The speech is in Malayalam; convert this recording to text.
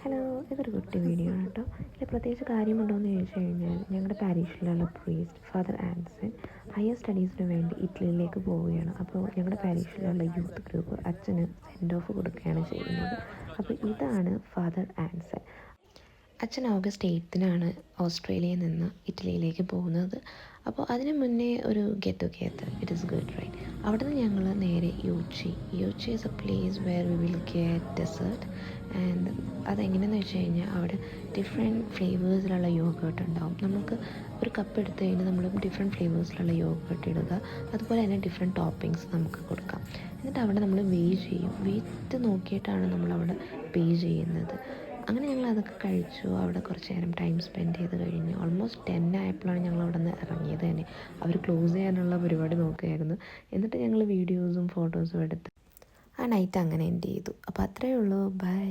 ഹലോ, ഇതൊരു കുട്ടി വീഡിയോ ആണ് കേട്ടോ. ഇതിൽ പ്രത്യേകിച്ച് കാര്യമുണ്ടോയെന്ന് ചോദിച്ചു കഴിഞ്ഞാൽ ഞങ്ങളുടെ പാരീഷിലുള്ള പ്രീസ്റ്റ് ഫാദർ ആൻസൺ ഹയർ സ്റ്റഡീസിന് വേണ്ടി ഇറ്റലിയിലേക്ക് പോവുകയാണ്. അപ്പോൾ ഞങ്ങളുടെ പാരീഷിലുള്ള യൂത്ത് ഗ്രൂപ്പ് അച്ഛന് സെൻഡ് ഓഫ് കൊടുക്കുകയാണ് ചെയ്യുന്നത്. അപ്പോൾ ഇതാണ് ഫാദർ ആൻസൺ. അച്ഛൻ ഓഗസ്റ്റ് 8-നാണ് ഓസ്ട്രേലിയയിൽ നിന്ന് ഇറ്റലിയിലേക്ക് പോകുന്നത്. അപ്പോൾ അതിന് മുന്നേ ഒരു get together, it is good right. അവിടെ നിന്ന് ഞങ്ങൾ നേരെ യൂച്ചി is a place where we will get dessert. And അതെങ്ങനെയെന്ന് വെച്ച് കഴിഞ്ഞാൽ അവിടെ ഡിഫറെൻറ്റ് ഫ്ലേവേഴ്സിലുള്ള യോഗേർട്ട് ഉണ്ടാവും. നമുക്ക് ഒരു കപ്പ് എടുത്ത് കഴിഞ്ഞാൽ നമ്മൾ ഡിഫറെൻറ്റ് ഫ്ലേവേഴ്സിലുള്ള യോഗേർട്ട് ഇടുക, അതുപോലെ തന്നെ ഡിഫറെൻറ്റ് ടോപ്പിങ്സ് നമുക്ക് കൊടുക്കാം. എന്നിട്ട് അവിടെ നമ്മൾ വെയിറ്റ് നോക്കിയിട്ടാണ് നമ്മളവിടെ പേ ചെയ്യുന്നത്. അങ്ങനെ ഞങ്ങൾ അതൊക്കെ കഴിച്ചു. അവിടെ കുറച്ച് നേരം ടൈം സ്പെൻഡ് ചെയ്ത് കഴിഞ്ഞു. ഓൾമോസ്റ്റ് 10 ആയപ്പോഴാണ് ഞങ്ങൾ അവിടെ നിന്ന് ഇറങ്ങിയത് തന്നെ. അവർ ക്ലോസ് ചെയ്യാനുള്ള പരിപാടി നോക്കുകയായിരുന്നു. എന്നിട്ട് ഞങ്ങൾ വീഡിയോസും ഫോട്ടോസും എടുത്ത് ആ നൈറ്റ് അങ്ങനെ എൻഡ് ചെയ്തു. അപ്പോൾ അത്രയേ ഉള്ളൂ. ബൈ.